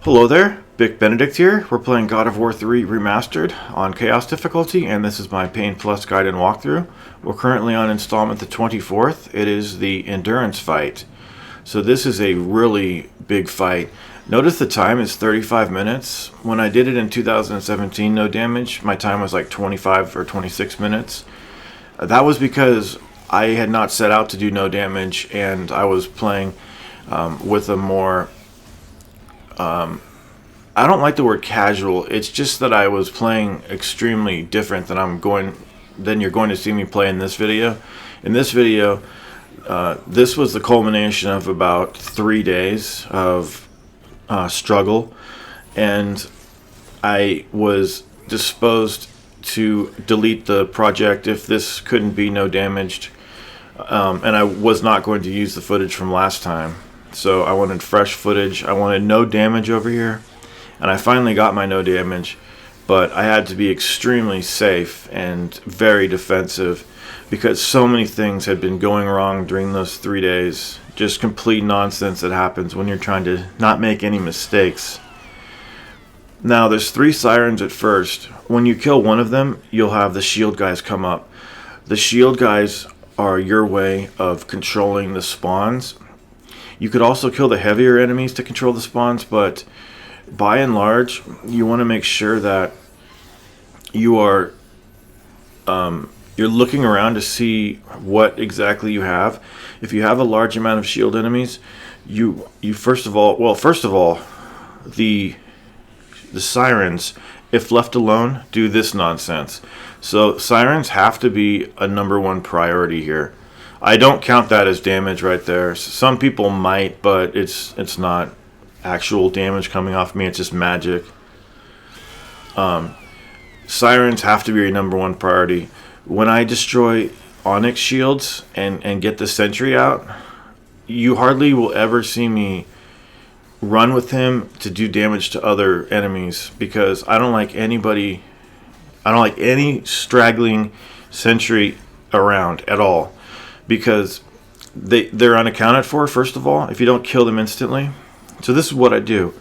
Hello there, Bic Benedict here. We're playing God of War 3 Remastered on Chaos difficulty, and this is my Pain Plus guide and walkthrough. We're currently on installment the 24th. It is the endurance fight. So this is a really big fight. Notice the time is 35 minutes. When I did it in 2017, no damage, my time was like 25 or 26 minutes. That was because I had not set out to do no damage, and I was playing with a more... I don't like the word casual. It's just that I was playing extremely different than you're going to see me play in this video. In this video, this was the culmination of about 3 days of struggle, and I was disposed to delete the project if this couldn't be no damaged, and I was not going to use the footage from last time. So I wanted fresh footage. I wanted no damage over here. And I finally got my no damage, but I had to be extremely safe and very defensive because so many things had been going wrong during those 3 days. Just complete nonsense that happens when you're trying to not make any mistakes. Now there's 3 sirens at first. When you kill one of them, you'll have the shield guys come up. The shield guys are your way of controlling the spawns. You could also kill the heavier enemies to control the spawns, but by and large, you want to make sure that you are you're looking around to see what exactly you have. If you have a large amount of shield enemies, you first of all, the sirens, if left alone, do this nonsense. So sirens have to be a #1 priority here. I don't count that as damage right there. Some people might, but it's not actual damage coming off me. It's just magic. Sirens have to be your #1 priority. When I destroy Onyx shields and get the sentry out, you hardly will ever see me run with him to do damage to other enemies, because I don't like any straggling sentry around at all, because they're unaccounted for, first of all, if you don't kill them instantly. So this is what I do.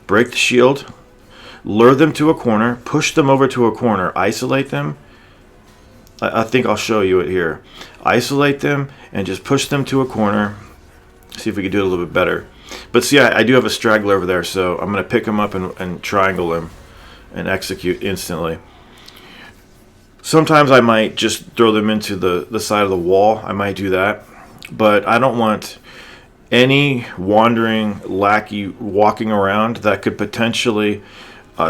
Break the shield, lure them to a corner, push them over to a corner, isolate them. I think I'll show you it here. Isolate them and just push them to a corner. See if we can do it a little bit better. But see, I do have a straggler over there, so I'm going to pick him up and triangle him and execute instantly. Sometimes I might just throw them into the side of the wall. I might do that. But I don't want any wandering lackey walking around that could potentially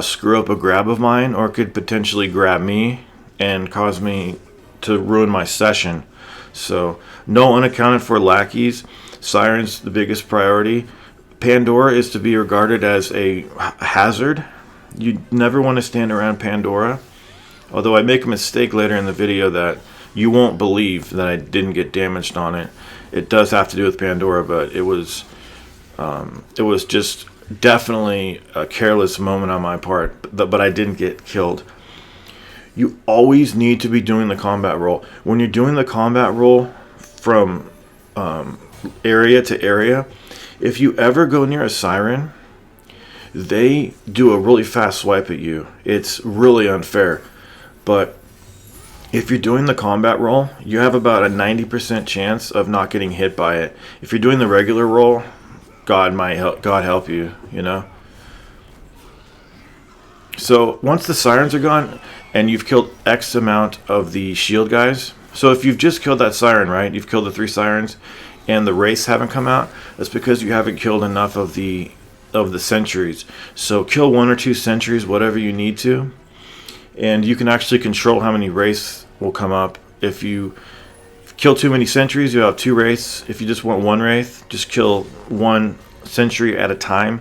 screw up a grab of mine, or could potentially grab me and cause me to ruin my session. So no unaccounted for lackeys. Sirens the biggest priority. Pandora is to be regarded as a hazard. You never want to stand around Pandora. Although I make a mistake later in the video that you won't believe that I didn't get damaged on it. It does have to do with Pandora, but it was just definitely a careless moment on my part. But I didn't get killed. You always need to be doing the combat roll. When you're doing the combat roll from area to area, if you ever go near a siren, they do a really fast swipe at you. It's really unfair. But if you're doing the combat roll, you have about a 90% chance of not getting hit by it. If you're doing the regular roll, God help you, you know. So once the sirens are gone and you've killed X amount of the shield guys, so if you've just killed that siren, right, you've killed the 3 sirens and the wraiths haven't come out, that's because you haven't killed enough of the sentries. So kill 1 or 2 sentries, whatever you need to. And you can actually control how many wraiths will come up. If you kill too many sentries, you have 2 wraiths. If you just want 1 wraith, just kill 1 sentry at a time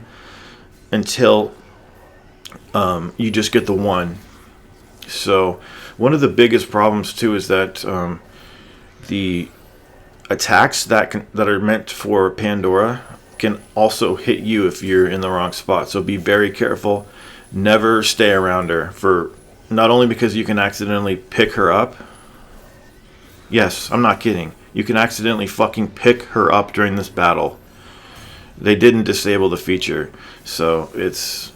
until you just get the 1. So one of the biggest problems too is that the attacks that are meant for Pandora can also hit you if you're in the wrong spot. So be very careful. Never stay around her, for not only because you can accidentally pick her up. Yes, I'm not kidding. You can accidentally fucking pick her up during this battle. They didn't disable the feature, so it's,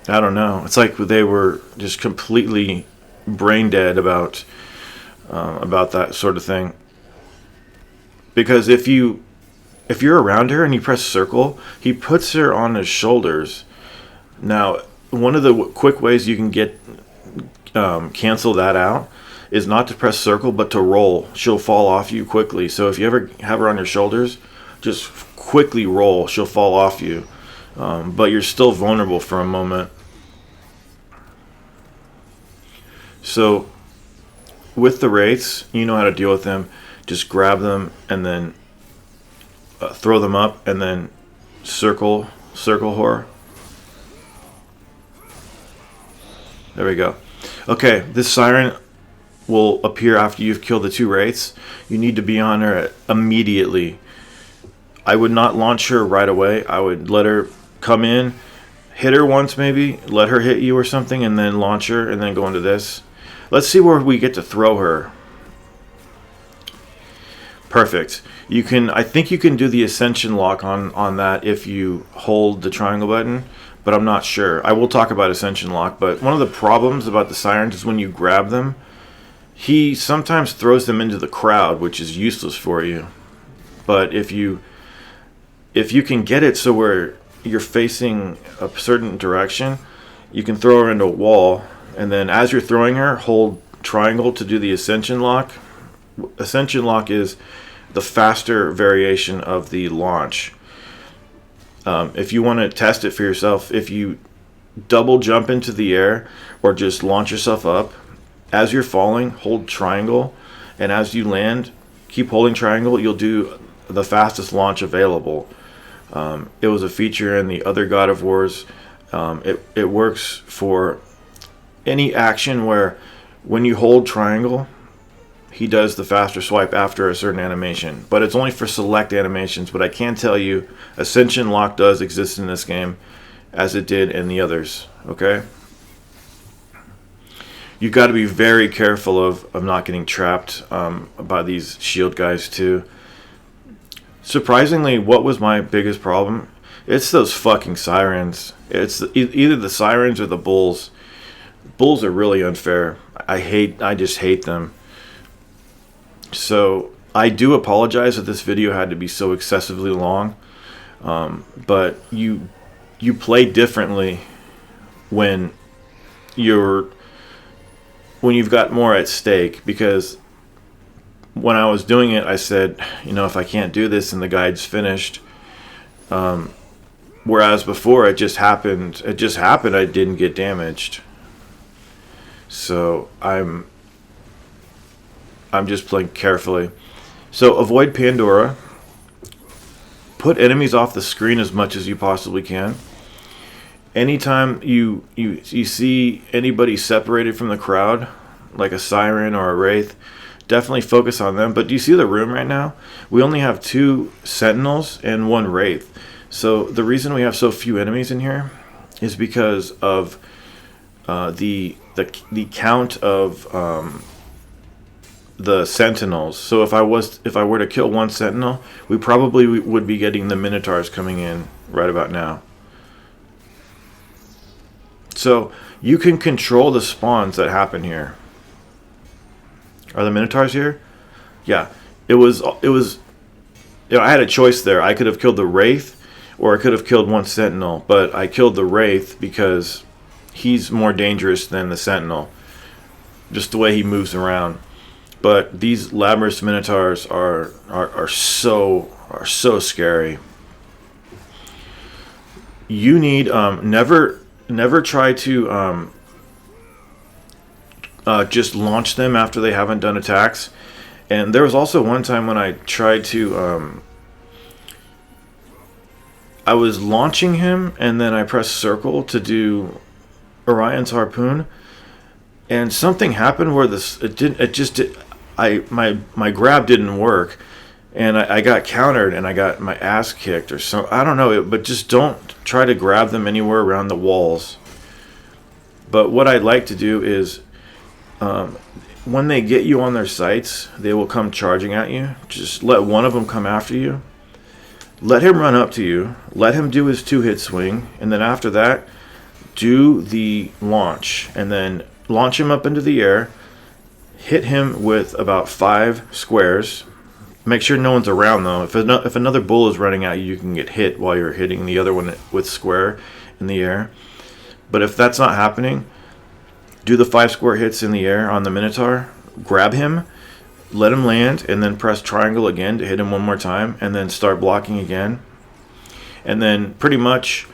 I don't know. It's like they were just completely brain dead about that sort of thing. Because if you're around her and you press circle, he puts her on his shoulders. Now, one of the quick ways you can get cancel that out is not to press circle, but to roll. She'll fall off you quickly. So if you ever have her on your shoulders, just quickly roll. She'll fall off you. But you're still vulnerable for a moment. So with the wraiths, you know how to deal with them. Just grab them and then throw them up and then circle horror. There we go. Okay, this siren will appear after you've killed the 2 wraiths. You need to be on her immediately. I would not launch her right away. I would let her come in, hit her once maybe, let her hit you or something, and then launch her, and then go into this. Let's see where we get to throw her. Perfect. I think you can do the ascension lock on that if you hold the triangle button, but I'm not sure. I will talk about ascension lock, but one of the problems about the sirens is when you grab them, he sometimes throws them into the crowd, which is useless for you. But if you can get it so where you're facing a certain direction, you can throw her into a wall, and then as you're throwing her, hold triangle to do the ascension lock. Ascension lock is the faster variation of the launch. If you want to test it for yourself, if you double jump into the air or just launch yourself up, as you're falling, hold triangle, and as you land, keep holding triangle, you'll do the fastest launch available. It was a feature in the other God of Wars. It works for any action where when you hold triangle, he does the faster swipe after a certain animation. But it's only for select animations. But I can tell you, Ascension Lock does exist in this game, as it did in the others. Okay? You've got to be very careful of not getting trapped by these shield guys too. Surprisingly, what was my biggest problem? It's those fucking sirens. It's either the sirens or the bulls. Bulls are really unfair. I just hate them. So I do apologize that this video had to be so excessively long. But you play differently when you've got more at stake, because when I was doing it, I said, if I can't do this and the guide's finished, whereas before it just happened, I didn't get damaged. So I'm just playing carefully. So avoid Pandora. Put enemies off the screen as much as you possibly can. Anytime you see anybody separated from the crowd, like a siren or a wraith, definitely focus on them. But do you see the room right now? We only have 2 sentinels and 1 wraith. So the reason we have so few enemies in here is because of the count of the sentinels. So if I were to kill 1 sentinel, we probably would be getting the minotaurs coming in right about now. So you can control the spawns that happen here. Are the minotaurs here? Yeah. It was I had a choice there. I could have killed the wraith, or I could have killed 1 sentinel, but I killed the wraith because he's more dangerous than the sentinel, just the way he moves around. But these Labrys minotaurs are so scary. You need never try to just launch them after they haven't done attacks. And there was also one time when I tried to I was launching him, and then I pressed circle to do Orion's harpoon, and something happened where my grab didn't work, and I got countered and I got my ass kicked or so. I don't know, but just don't try to grab them anywhere around the walls. But what I'd like to do is when they get you on their sights, they will come charging at you. Just let one of them come after you, let him run up to you, let him do his 2-hit swing, and then after that, do the launch, and then launch him up into the air, hit him with about 5 squares. Make sure no one's around though. If another bull is running at you, you can get hit while you're hitting the other one with square in the air. But if that's not happening, do the 5 square hits in the air on the Minotaur, grab him, let him land, and then press triangle again to hit him one more time, and then start blocking again. And then pretty much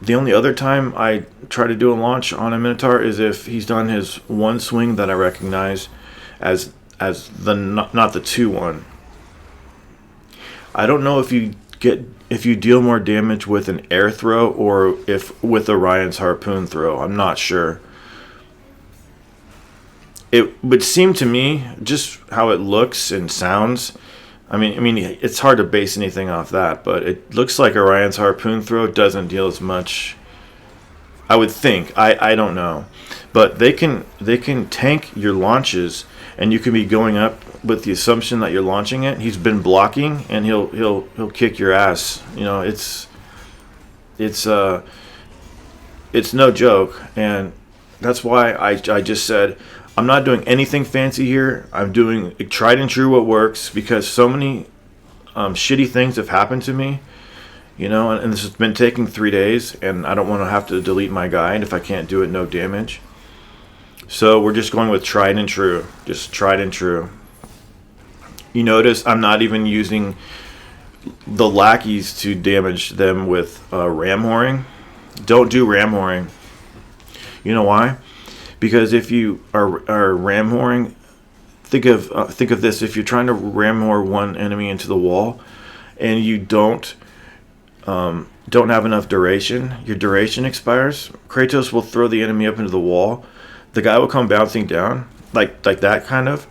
the only other time I try to do a launch on a Minotaur is if he's done his one swing that I recognize as the not the 2-1. I don't know if you deal more damage with an air throw or if with Orion's harpoon throw. I'm not sure. It would seem to me, just how it looks and sounds, I mean, it's hard to base anything off that, but it looks like Orion's harpoon throw doesn't deal as much. I would think. I don't know, but they can tank your launches, and you can be going up with the assumption that you're launching it. He's been blocking, and he'll kick your ass. You know, it's no joke, and that's why I just said, I'm not doing anything fancy here. I'm doing tried and true what works, because so many shitty things have happened to me, you know, and this has been taking 3 days, and I don't want to have to delete my guide if I can't do it no damage. So we're just going with tried and true, just tried and true. You notice I'm not even using the lackeys to damage them with ram whoring. Don't do ram whoring. You know why? Because if you are ram whoring, think of this: if you're trying to ram whore one enemy into the wall, and you don't have enough duration, your duration expires. Kratos will throw the enemy up into the wall. The guy will come bouncing down, like that kind of.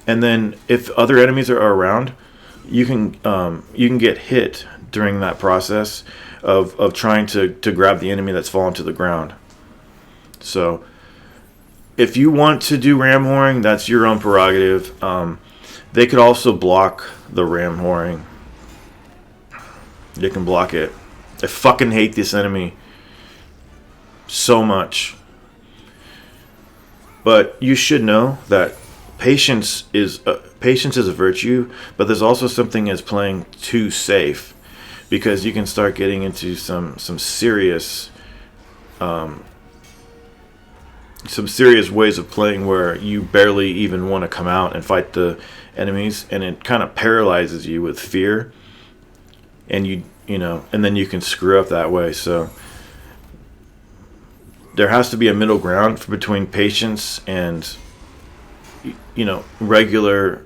And then if other enemies are around, you can get hit during that process of trying to grab the enemy that's fallen to the ground. So if you want to do ram whoring, that's your own prerogative. They could also block the ram whoring. They can block it. I fucking hate this enemy so much. But you should know that patience is a virtue, but there's also something as playing too safe, because you can start getting into some serious ways of playing where you barely even want to come out and fight the enemies, and it kind of paralyzes you with fear, and you know, and then you can screw up that way. So there has to be a middle ground between patience and, you know, regular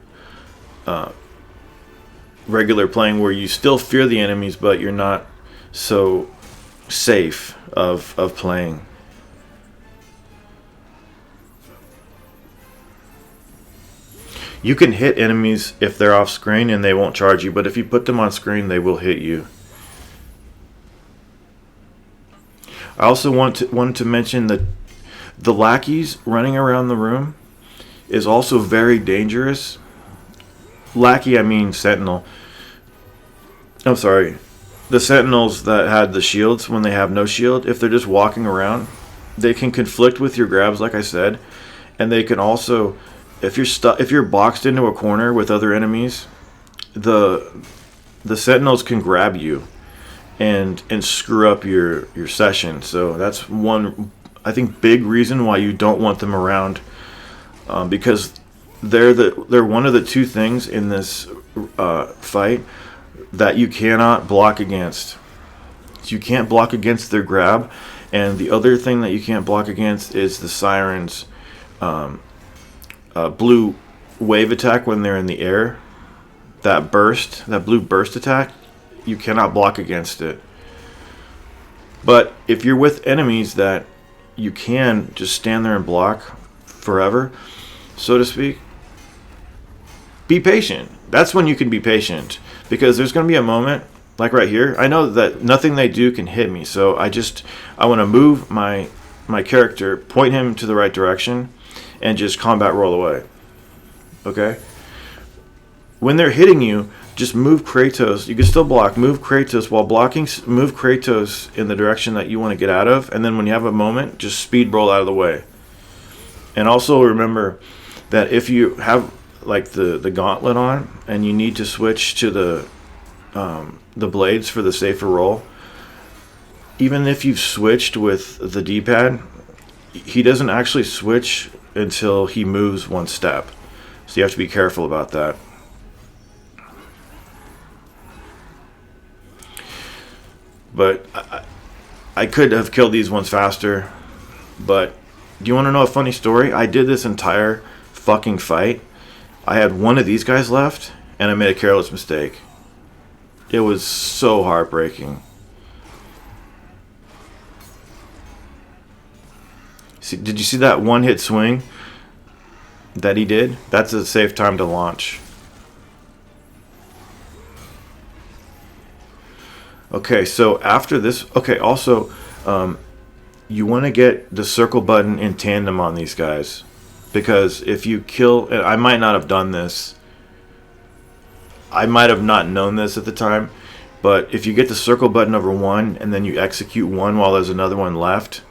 playing, where you still fear the enemies, but you're not so safe of playing. You can hit enemies if they're off screen and they won't charge you, but if you put them on screen, they will hit you. I also wanted to mention that the lackeys running around the room is also very dangerous. Lackey, I mean sentinel. I'm sorry. The sentinels that had the shields when they have no shield, if they're just walking around, they can conflict with your grabs, like I said, and they can also, if you're boxed into a corner with other enemies, the sentinels can grab you and screw up your session. So that's one, I think, big reason why you don't want them around, because they're one of the two things in this fight that you cannot block against. You can't block against their grab, and the other thing that you can't block against is the sirens' blue wave attack when they're in the air. That blue burst attack, you cannot block against it. But if you're with enemies that you can just stand there and block forever, so to speak, be patient. That's when you can be patient, because there's going to be a moment, like right here. I know that nothing they do can hit me, so I want to move my character, point him to the right direction, and just combat roll away. Okay? When they're hitting you, just move Kratos. You can still block. Move Kratos while blocking. Move Kratos in the direction that you want to get out of, and then when you have a moment, just speed roll out of the way. And also remember that if you have like the gauntlet on, and you need to switch to the blades for the safer roll, even if you've switched with the D-pad, he doesn't actually switch until he moves one step. So you have to be careful about that. But I could have killed these ones faster. But do you want to know a funny story? I did this entire fucking fight. I had one of these guys left, and I made a careless mistake. It was so heartbreaking. See, did you see that one-hit swing that he did? That's a safe time to launch. Okay, so after this... Okay, also, you want to get the circle button in tandem on these guys. Because if you kill... And I might not have done this. I might have not known this at the time. But if you get the circle button over one, and then you execute one while there's another one left,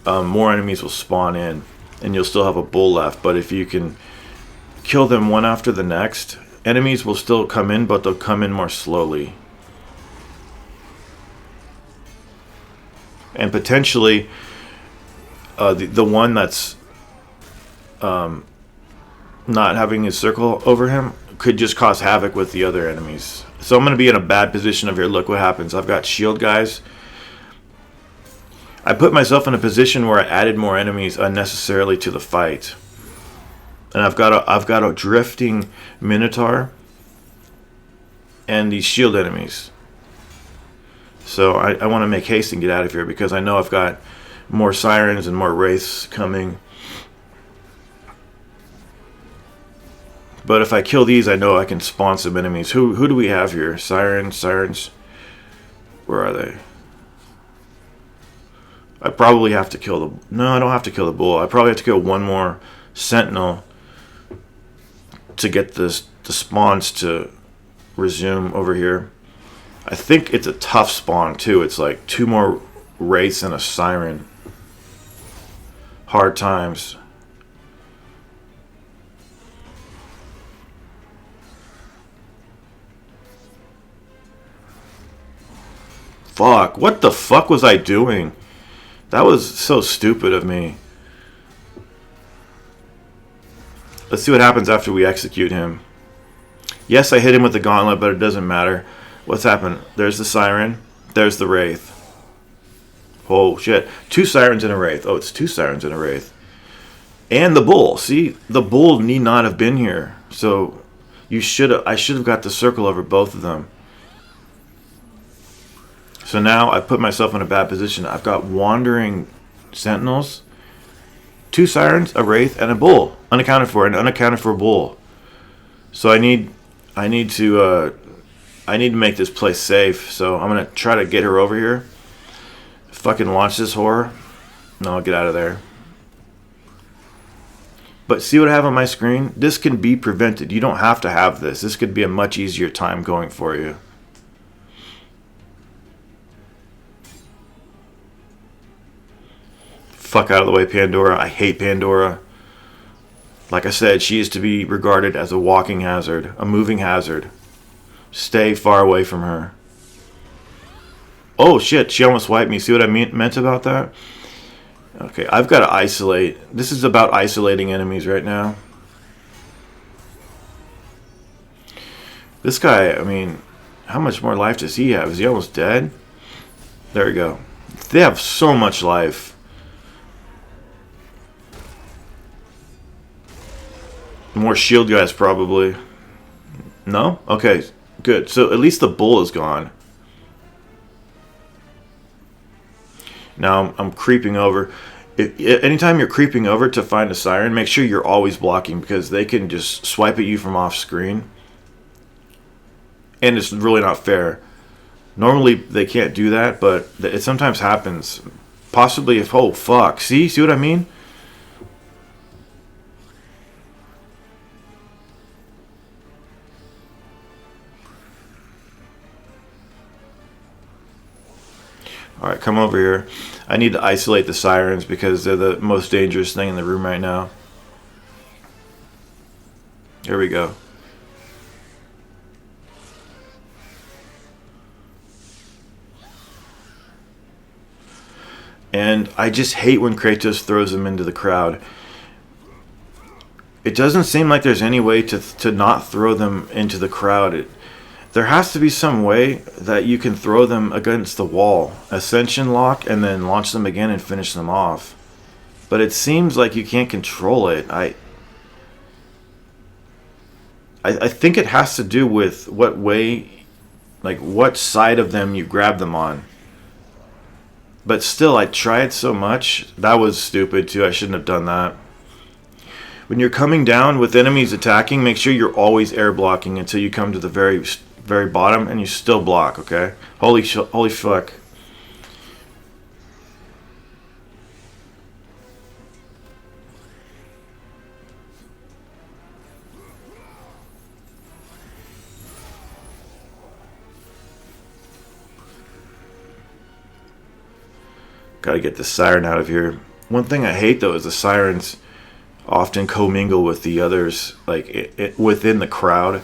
more enemies will spawn in. And you'll still have a bull left. But if you can kill them one after the next, enemies will still come in, but they'll come in more slowly. And potentially, the one that's not having his circle over him could just cause havoc with the other enemies. So I'm going to be in a bad position over here. Look what happens. I've got shield guys. I put myself in a position where I added more enemies unnecessarily to the fight. And I've got a drifting minotaur and these shield enemies. So I want to make haste and get out of here because I know I've got more sirens and more wraiths coming. But if I kill these, I know I can spawn some enemies. Who do we have here? Sirens. Where are they? I probably have to kill the... No, I don't have to kill the bull. I probably have to kill one more sentinel to get the spawns to resume over here. I think it's a tough spawn too. It's like 2 more wraiths and a siren. Hard times. Fuck. What the fuck was I doing? That was so stupid of me. Let's see what happens after we execute him. Yes, I hit him with the gauntlet, but it doesn't matter. What's happened? There's the siren. There's the wraith. Oh, shit. 2 sirens and a wraith. Oh, it's 2 sirens and a wraith. And the bull. See, the bull need not have been here. So I should have got the circle over both of them. So now I put myself in a bad position. I've got wandering sentinels, 2 sirens, a wraith, and a bull. Unaccounted for. An unaccounted for bull. So I need to make this place safe. So I'm gonna try to get her over here. Fucking launch this whore. No, I'll get out of there. But see what I have on my screen? This can be prevented. You don't have to have this. This could be a much easier time going for you. Fuck out of the way, Pandora. I hate Pandora. Like I said, she is to be regarded as a walking hazard, a moving hazard. Stay far away from her. Oh shit, she almost wiped me. See what I meant about that? Okay, I've got to isolate. This is about isolating enemies right now. This guy, I mean, how much more life does he have? Is he almost dead? There we go. They have so much life. More shield guys probably. No? Okay, good. So at least the bull is gone. Now I'm creeping over. Anytime you're creeping over to find a siren, make sure you're always blocking because they can just swipe at you from off screen. And it's really not fair. Normally they can't do that, but it sometimes happens. Possibly if... Oh, fuck. See what I mean? Alright, come over here. I need to isolate the sirens because they're the most dangerous thing in the room right now. Here we go. And I just hate when Kratos throws them into the crowd. It doesn't seem like there's any way to not throw them into the crowd. There has to be some way that you can throw them against the wall, ascension lock, and then launch them again and finish them off. But it seems like you can't control it. I think it has to do with what way, like what side of them you grab them on. But still, I tried so much. That was stupid too. I shouldn't have done that. When you're coming down with enemies attacking, make sure you're always air blocking until you come to the very bottom, and you still block. Okay? Holy fuck! Got to get the siren out of here. One thing I hate though is the sirens often commingle with the others, like within the crowd,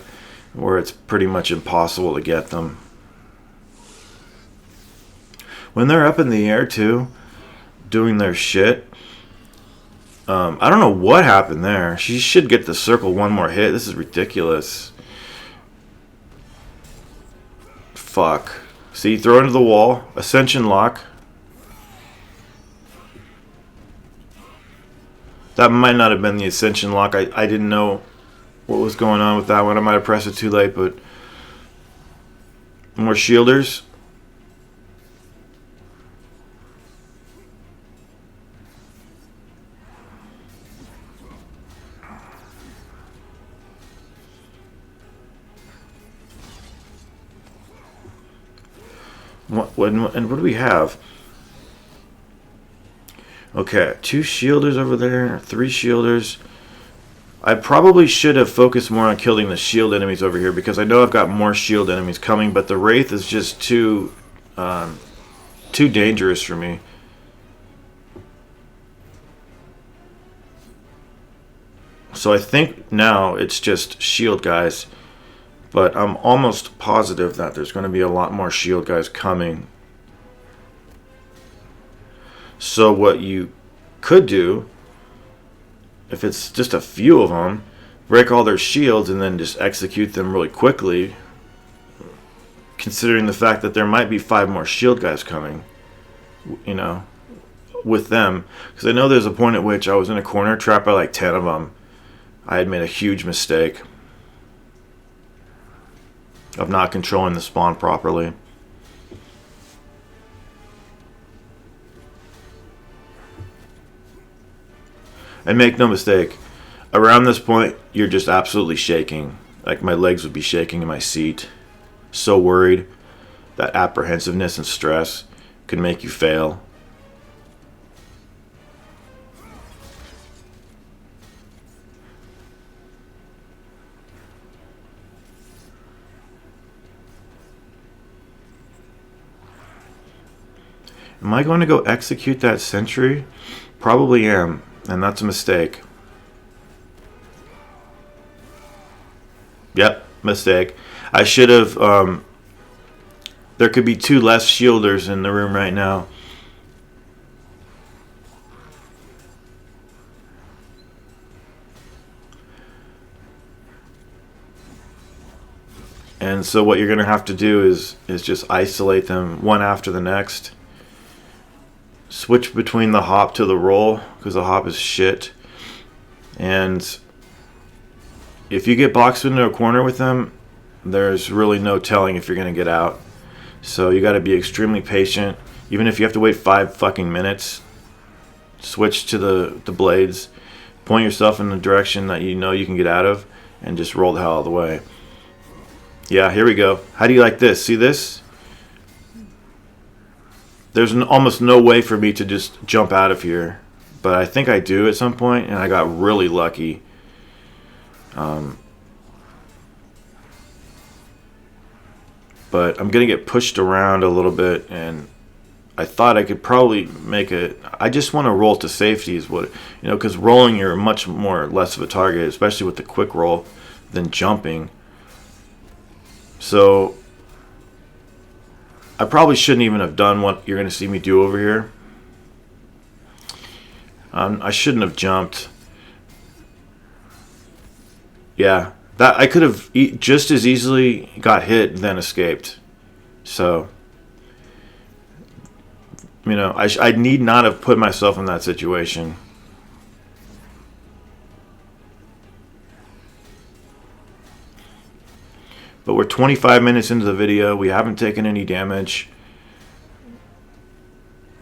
where it's pretty much impossible to get them. When they're up in the air too, doing their shit, I don't know what happened there. She should get the circle one more hit. This is ridiculous. Fuck. See, throw into the wall, ascension lock. That might not have been the ascension lock. I didn't know what was going on with that one. I might have pressed it too late, but more shielders. And what do we have? Okay, 2 shielders over there, 3 shielders. I probably should have focused more on killing the shield enemies over here because I know I've got more shield enemies coming, but the Wraith is just too dangerous for me. So I think now it's just shield guys, but I'm almost positive that there's going to be a lot more shield guys coming. So what you could do, if it's just a few of them, break all their shields and then just execute them really quickly, considering the fact that there might be 5 more shield guys coming, you know, with them. Because I know there's a point at which I was in a corner trapped by like 10 of them. I had made a huge mistake of not controlling the spawn properly. And make no mistake, around this point, you're just absolutely shaking. Like my legs would be shaking in my seat. So worried. That apprehensiveness and stress can make you fail. Am I going to go execute that sentry? Probably am. And that's a mistake. Yep, mistake. I should have... there could be 2 less shielders in the room right now. And so what you're going to have to do is just isolate them one after the next. Switch between the hop to the roll, because the hop is shit. And if you get boxed into a corner with them, there's really no telling if you're going to get out. So you got to be extremely patient. Even if you have to wait 5 fucking minutes, switch to the blades, point yourself in the direction that you know you can get out of, and just roll the hell out of the way. Yeah, here we go. How do you like this? See this? There's almost no way for me to just jump out of here. But I think I do at some point, and I got really lucky. But I'm going to get pushed around a little bit, and I thought I could probably make it. I just want to roll to safety is what, because rolling you're much more less of a target, especially with the quick roll, than jumping. So I probably shouldn't even have done what you're going to see me do over here. I shouldn't have jumped. Yeah, that I could have just as easily got hit and then escaped. So, I need not have put myself in that situation. But we're 25 minutes into the video. We haven't taken any damage.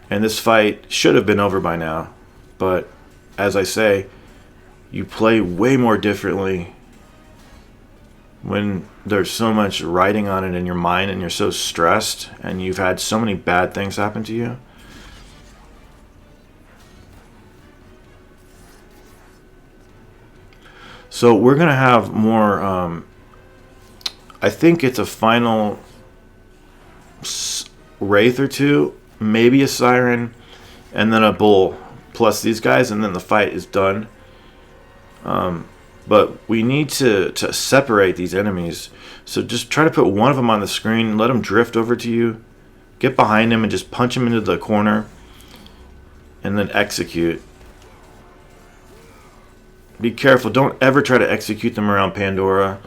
And this fight should have been over by now. But, as I say, you play way more differently when there's so much writing on it in your mind and you're so stressed and you've had so many bad things happen to you. So we're going to have more, I think it's a final wraith or two, maybe a siren, and then a bull, plus these guys, and then the fight is done. But we need to separate these enemies. So just try to put one of them on the screen, let them drift over to you, get behind him and just punch him into the corner, and then execute. Be careful, don't ever try to execute them around Pandora.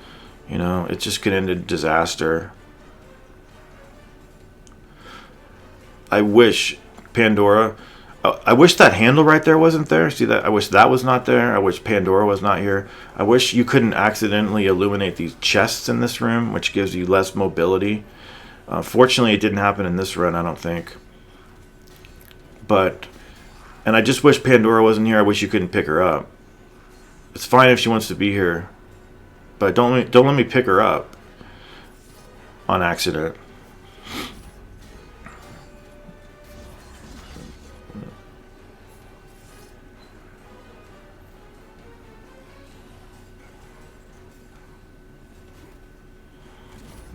It just could end in disaster. I wish Pandora... I wish that handle right there wasn't there. See that? I wish that was not there. I wish Pandora was not here. I wish you couldn't accidentally illuminate these chests in this room, which gives you less mobility. Fortunately, it didn't happen in this run, I don't think. And I just wish Pandora wasn't here. I wish you couldn't pick her up. It's fine if she wants to be here, but don't let me pick her up on accident.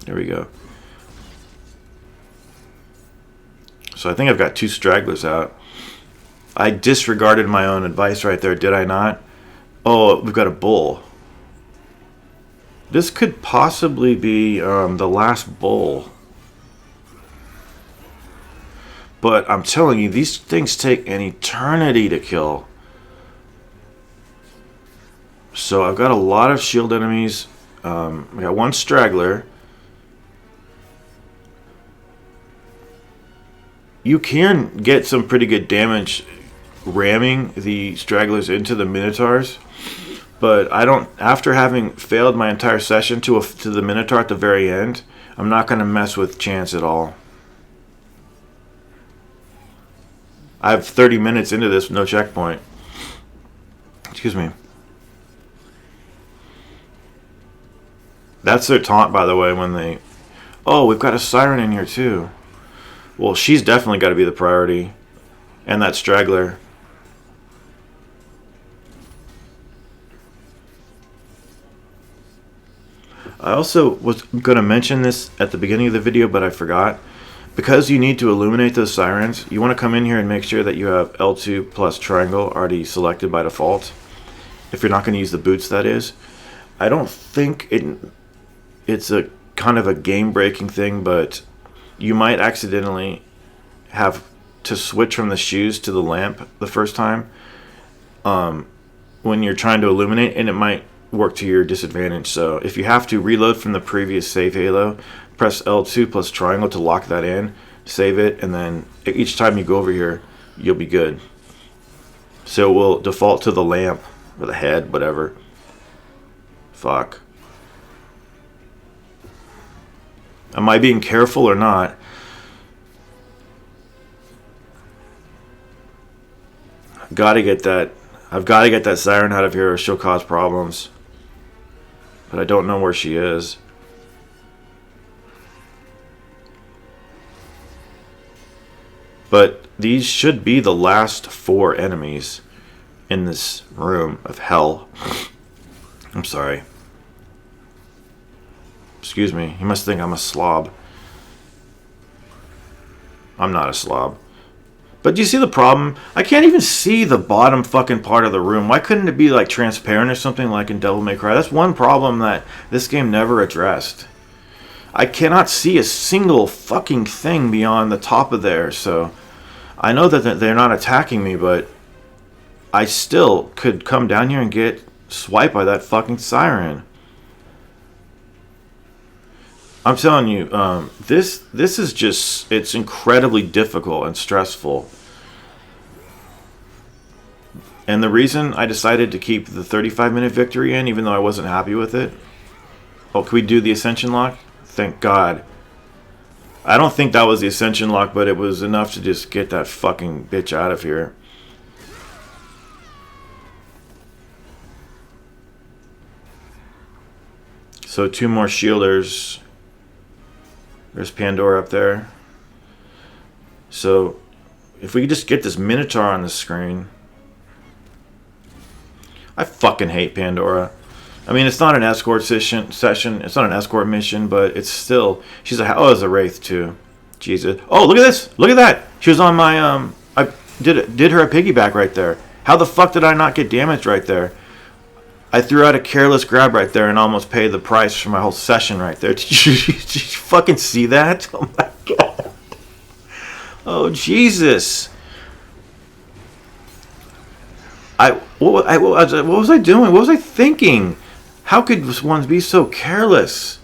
There we go. So I think I've got 2 stragglers out. I disregarded my own advice right there, did I not? Oh, we've got a bull. This could possibly be the last bull. But I'm telling you, these things take an eternity to kill. So I've got a lot of shield enemies. I got 1 straggler. You can get some pretty good damage ramming the stragglers into the minotaurs, but I don't. After having failed my entire session to the minotaur at the very end, I'm not going to mess with chance at all. I have 30 minutes into this with no checkpoint. Excuse me. That's their taunt, by the way, when they... Oh, we've got a siren in here, too. Well, she's definitely got to be the priority. And that straggler. I also was going to mention this at the beginning of the video, but I forgot. Because you need to illuminate those sirens, you want to come in here and make sure that you have L2 plus triangle already selected by default. If you're not going to use the boots, that is. I don't think it's a kind of a game-breaking thing, but you might accidentally have to switch from the shoes to the lamp the first time when you're trying to illuminate, and it might work to your disadvantage. So if you have to reload from the previous save halo, press L2 plus triangle to lock that in, save it, and then each time you go over here, you'll be good. So it will default to the lamp or the head, whatever. Fuck. Am I being careful or not? I've got to get that siren out of here or she'll cause problems. But I don't know where she is. But these should be the last 4 enemies in this room of hell. I'm sorry. Excuse me. You must think I'm a slob. I'm not a slob. But do you see the problem? I can't even see the bottom fucking part of the room. Why couldn't it be like transparent or something like in Devil May Cry? That's one problem that this game never addressed. I cannot see a single fucking thing beyond the top of there. So I know that they're not attacking me, but I still could come down here and get swiped by that fucking siren. I'm telling you, this is just, it's incredibly difficult and stressful. And the reason I decided to keep the 35-minute victory in, even though I wasn't happy with it. Oh, can we do the Ascension lock? Thank God. I don't think that was the Ascension lock, but it was enough to just get that fucking bitch out of here. So 2 more shielders. There's Pandora up there. So if we could just get this Minotaur on the screen. I fucking hate Pandora. I mean, it's not an escort session. It's not an escort mission, but it's still. She's a. Oh, it's a wraith too. Jesus. Oh, look at this. Look at that. She was on my. I did her a piggyback right there. How the fuck did I not get damaged right there? I threw out a careless grab right there and almost paid the price for my whole session right there. Did you fucking see that? Oh my God. Oh Jesus. What was I doing? What was I thinking? How could one be so careless?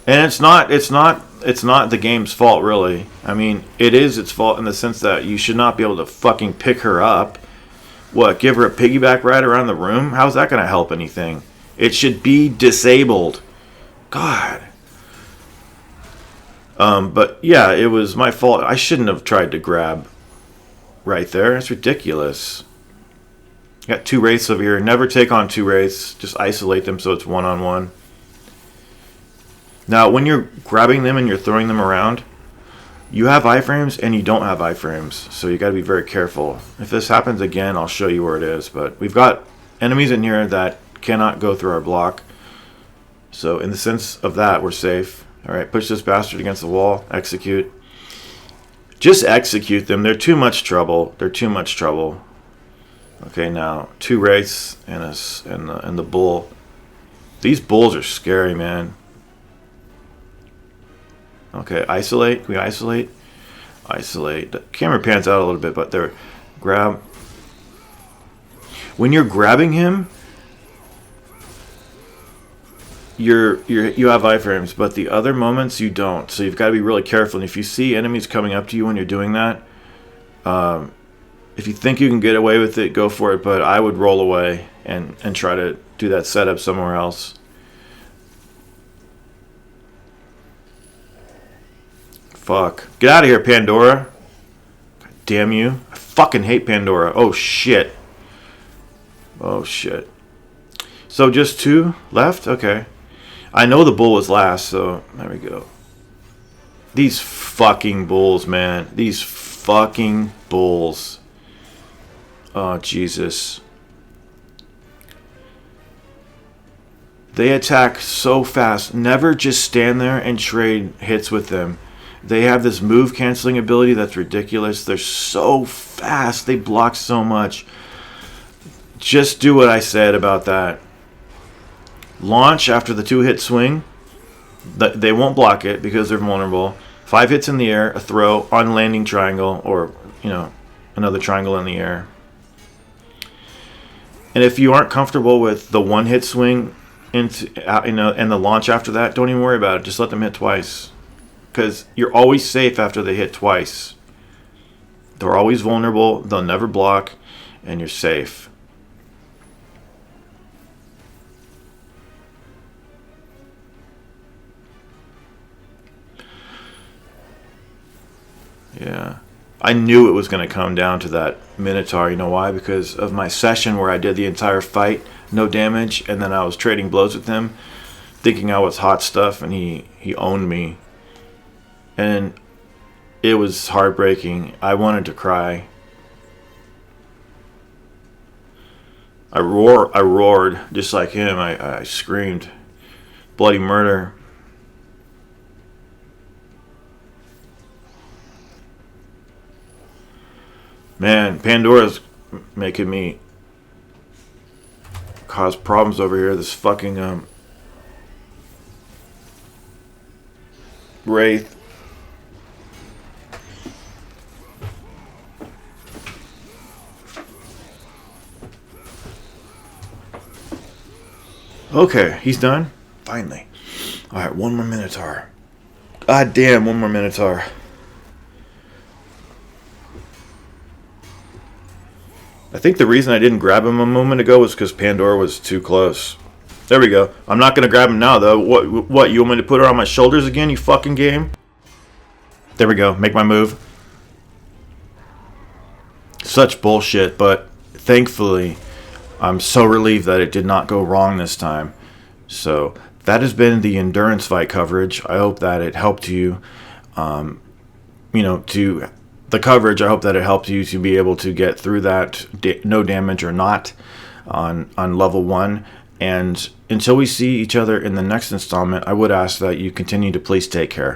And it's not the game's fault, really. I mean, it is its fault in the sense that you should not be able to fucking pick her up. What, give her a piggyback ride around the room? How's that going to help anything? It should be disabled. God. But yeah, it was my fault. I shouldn't have tried to grab right there. It's ridiculous. Got 2 wraiths over here. Never take on 2 wraiths. Just isolate them so it's one-on-one. Now, when you're grabbing them and you're throwing them around, you have iframes and you don't have iframes. So you got to be very careful. If this happens again, I'll show you where it is. But we've got enemies in here that cannot go through our block. So in the sense of that, we're safe. Alright, push this bastard against the wall. Execute. Just execute them. They're too much trouble. They're too much trouble. Okay, now 2 wraiths and the bull. These bulls are scary, man. Okay, isolate. Can we isolate? Isolate. The camera pans out a little bit, but they're grab. When you're grabbing him, you have iframes, but the other moments you don't. So you've got to be really careful. And if you see enemies coming up to you when you're doing that, if you think you can get away with it, go for it. But I would roll away and try to do that setup somewhere else. Fuck. Get out of here, Pandora. God damn you. I fucking hate Pandora. Oh, shit. Oh, shit. So just 2 left? Okay. I know the bull was last, so there we go. These fucking bulls, man. These fucking bulls. Oh, Jesus. They attack so fast. Never just stand there and trade hits with them. They have this move canceling ability that's ridiculous. They're so fast. They block so much. Just do what I said about that. Launch after the 2-hit swing. They won't block it because they're vulnerable. 5 hits in the air, a throw, on landing triangle, or, another triangle in the air. And if you aren't comfortable with the 1-hit swing and the launch after that, don't even worry about it. Just let them hit twice. Because you're always safe after they hit twice. They're always vulnerable. They'll never block. And you're safe. Yeah. I knew it was going to come down to that Minotaur. You know why? Because of my session where I did the entire fight. No damage. And then I was trading blows with him. Thinking I was hot stuff. And he owned me. And it was heartbreaking. I wanted to cry. I roared just like him. I screamed. Bloody murder. Man, Pandora's making me cause problems over here. This fucking Wraith. Okay, he's done. Finally. Alright, one more Minotaur. God damn, one more Minotaur. I think the reason I didn't grab him a moment ago was because Pandora was too close. There we go. I'm not going to grab him now, though. What? You want me to put her on my shoulders again, you fucking game? There we go. Make my move. Such bullshit, but thankfully, I'm so relieved that it did not go wrong this time. So, that has been the endurance fight coverage. I hope that it helped you, to the coverage. I hope that it helped you to be able to get through that, no damage or not, on level 1. And until we see each other in the next installment, I would ask that you continue to please take care.